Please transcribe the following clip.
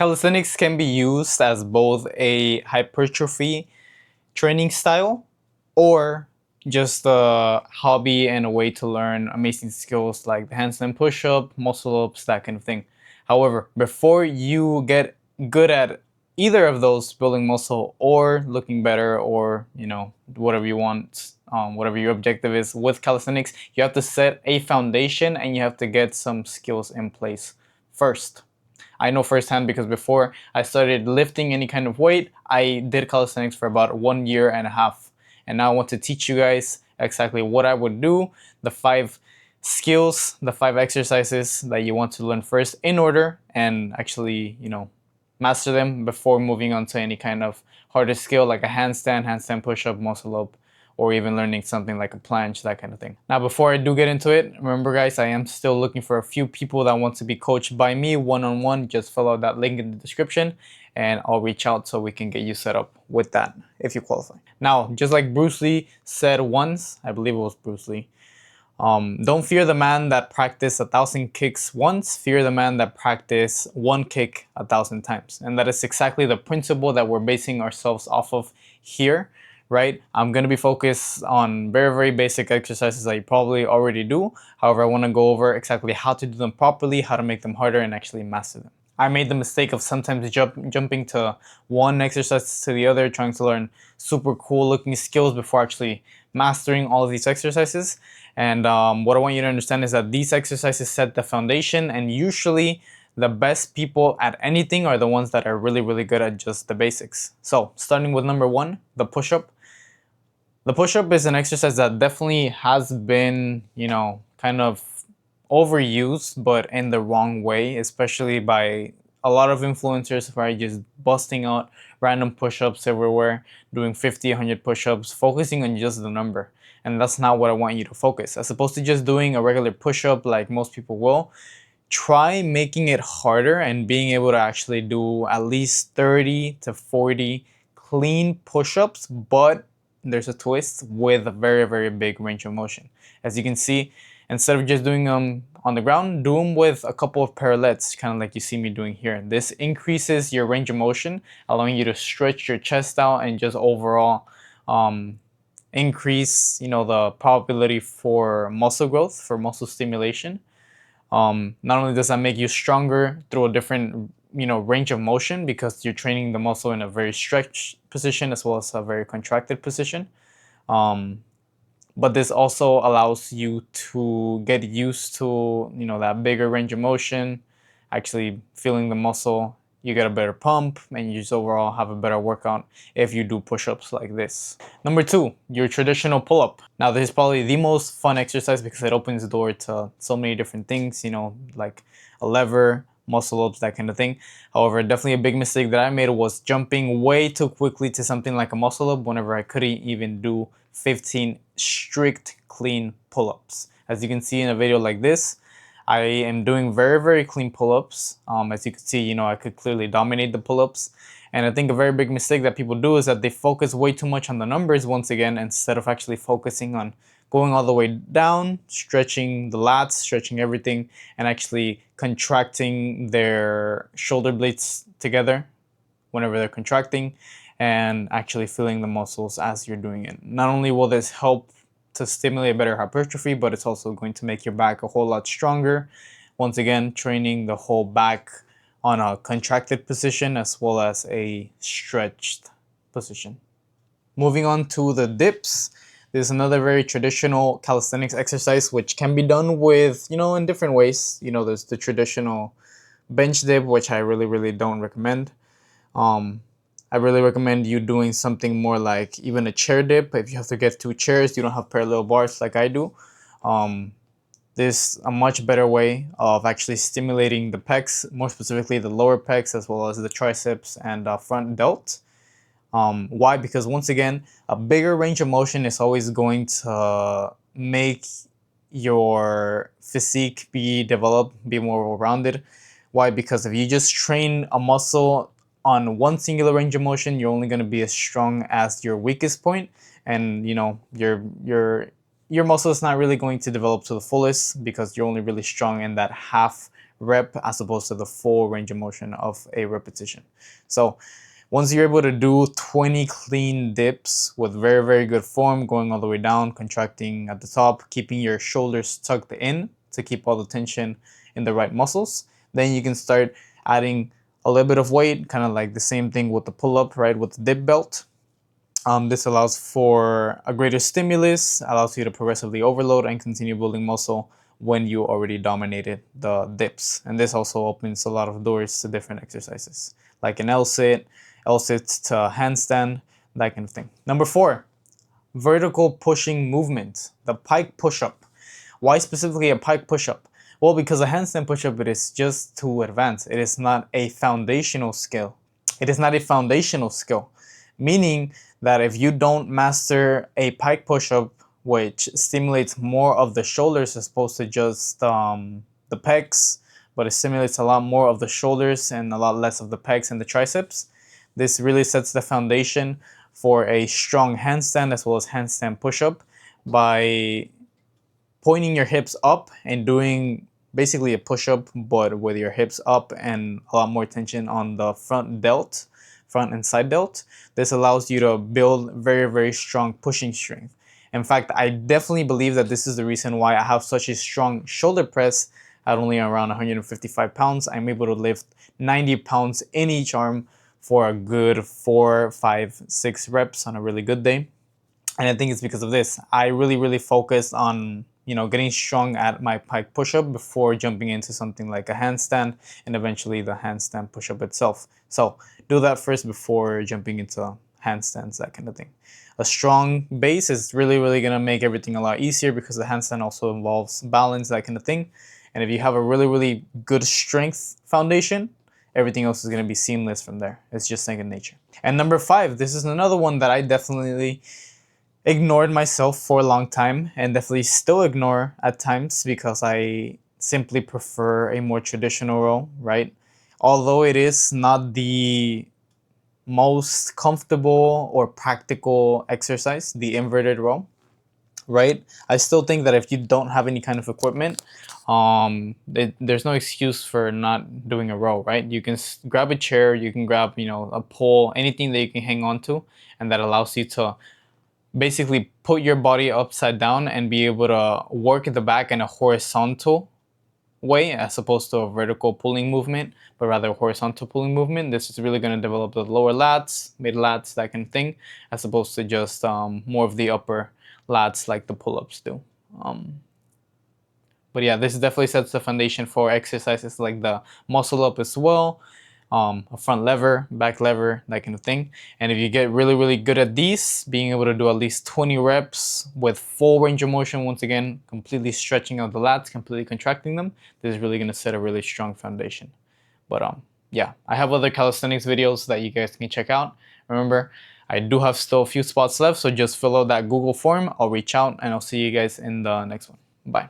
Calisthenics can be used as both a hypertrophy training style or just a hobby and a way to learn amazing skills like the handstand push-up, muscle ups, that kind of thing. However, before you get good at either of those, building muscle or looking better, or whatever you want, whatever your objective is with calisthenics, you have to set a foundation and you have to get some skills in place first. I know firsthand because before I started lifting any kind of weight, I did calisthenics for about 1 year and a half. And now I want to teach you guys exactly what I would do, the 5 skills, the 5 exercises that you want to learn first in order, and actually, master them before moving on to any kind of harder skill like a handstand push-up, muscle up, or even learning something like a planche, that kind of thing. Now, before I do get into it, remember guys, I am still looking for a few people that want to be coached by me one-on-one. Just follow that link in the description and I'll reach out so we can get you set up with that if you qualify. Now, just like Bruce Lee said once, I believe it was Bruce Lee, don't fear the man that practiced 1,000 kicks once, fear the man that practiced 1 kick 1,000 times. And that is exactly the principle that we're basing ourselves off of here, right? I'm going to be focused on very, very basic exercises that you probably already do. However, I want to go over exactly how to do them properly, how to make them harder, and actually master them. I made the mistake of sometimes jumping to one exercise to the other, trying to learn super cool looking skills before actually mastering all of these exercises. And what I want you to understand is that these exercises set the foundation, and usually the best people at anything are the ones that are really, really good at just the basics. So starting with number 1, the push-up. The push-up is an exercise that definitely has been, kind of overused, but in the wrong way, especially by a lot of influencers, right? Just busting out random push-ups everywhere, doing 50, 100 push-ups, focusing on just the number. And that's not what I want you to focus. As opposed to just doing a regular push-up like most people will, try making it harder and being able to actually do at least 30 to 40 clean push-ups, but there's a twist, with a very, very big range of motion. As you can see, instead of just doing them on the ground, do them with a couple of parallettes, kind of like you see me doing here. This increases your range of motion, allowing you to stretch your chest out and just overall increase, the probability for muscle growth, for muscle stimulation. Not only does that make you stronger through a different, range of motion, because you're training the muscle in a very stretched position as well as a very contracted position. But this also allows you to get used to, that bigger range of motion, actually feeling the muscle. You get a better pump and you just overall have a better workout if you do push-ups like this. Number 2, your traditional pull-up. Now this is probably the most fun exercise because it opens the door to so many different things, like a lever, muscle ups, that kind of thing. However, definitely a big mistake that I made was jumping way too quickly to something like a muscle up whenever I couldn't even do 15 strict clean pull-ups. As you can see in a video like this, I am doing very, very clean pull-ups. As you can see, I could clearly dominate the pull-ups. And I think a very big mistake that people do is that they focus way too much on the numbers once again, instead of actually focusing on going all the way down, stretching the lats, stretching everything, and actually contracting their shoulder blades together whenever they're contracting, and actually feeling the muscles as you're doing it. Not only will this help to stimulate better hypertrophy, but it's also going to make your back a whole lot stronger. Once again, training the whole back on a contracted position as well as a stretched position. Moving on to the dips. This is another very traditional calisthenics exercise which can be done with, in different ways. There's the traditional bench dip, which I really, really don't recommend. I really recommend you doing something more like even a chair dip. If you have to get 2 chairs, you don't have parallel bars like I do. This is a much better way of actually stimulating the pecs, more specifically the lower pecs as well as the triceps and front delt. Why? Because once again, a bigger range of motion is always going to make your physique be developed, be more well-rounded. Why? Because if you just train a muscle on one singular range of motion, you're only going to be as strong as your weakest point, and your muscle is not really going to develop to the fullest because you're only really strong in that half rep as opposed to the full range of motion of a repetition. So once you're able to do 20 clean dips with very, very good form, going all the way down, contracting at the top, keeping your shoulders tucked in to keep all the tension in the right muscles, then you can start adding a little bit of weight, kind of like the same thing with the pull-up, right, with the dip belt. This allows for a greater stimulus, allows you to progressively overload and continue building muscle when you already dominated the dips. And this also opens a lot of doors to different exercises, like an L-sit to handstand, that kind of thing. Number 4, vertical pushing movement, the pike push-up. Why specifically a pike push-up? Well, because a handstand push-up, it is just too advanced. It is not a foundational skill. It is not a foundational skill, meaning that if you don't master a pike push-up, which stimulates more of the shoulders as opposed to just the pecs, but it stimulates a lot more of the shoulders and a lot less of the pecs and the triceps, this really sets the foundation for a strong handstand as well as handstand push-up by pointing your hips up and doing basically a push-up, but with your hips up and a lot more tension on the front and side delt. This allows you to build very, very strong pushing strength. In fact, I definitely believe that this is the reason why I have such a strong shoulder press at only around 155 pounds. I'm able to lift 90 pounds in each arm for a good 4, 5, 6 reps on a really good day. And I think it's because of this. I really focused on getting strong at my pike push-up before jumping into something like a handstand and eventually the handstand push-up itself. So do that first before jumping into handstands, that kind of thing. A strong base is really gonna make everything a lot easier because the handstand also involves balance, that kind of thing. And if you have a really good strength foundation, everything else is gonna be seamless from there. It's just second nature. And number 5, this is another one that I definitely ignored myself for a long time and definitely still ignore at times because I simply prefer a more traditional row, right? Although it is not the most comfortable or practical exercise, the inverted row, right? I still think that if you don't have any kind of equipment, there's no excuse for not doing a row, right? You can grab a chair, you can grab, a pole, anything that you can hang on to, and that allows you to basically put your body upside down and be able to work at the back in a horizontal way as opposed to a vertical pulling movement, but rather a horizontal pulling movement. This is really going to develop the lower lats, mid lats, that kind of thing, as opposed to just more of the upper lats like the pull-ups do. But yeah, this definitely sets the foundation for exercises like the muscle up as well, a front lever, back lever, that kind of thing. And if you get really good at these, being able to do at least 20 reps with full range of motion, once again, completely stretching out the lats, completely contracting them, this is really going to set a really strong foundation. But yeah, I have other calisthenics videos that you guys can check out. Remember, I do have still a few spots left, so just fill out that Google form. I'll reach out and I'll see you guys in the next one. Bye.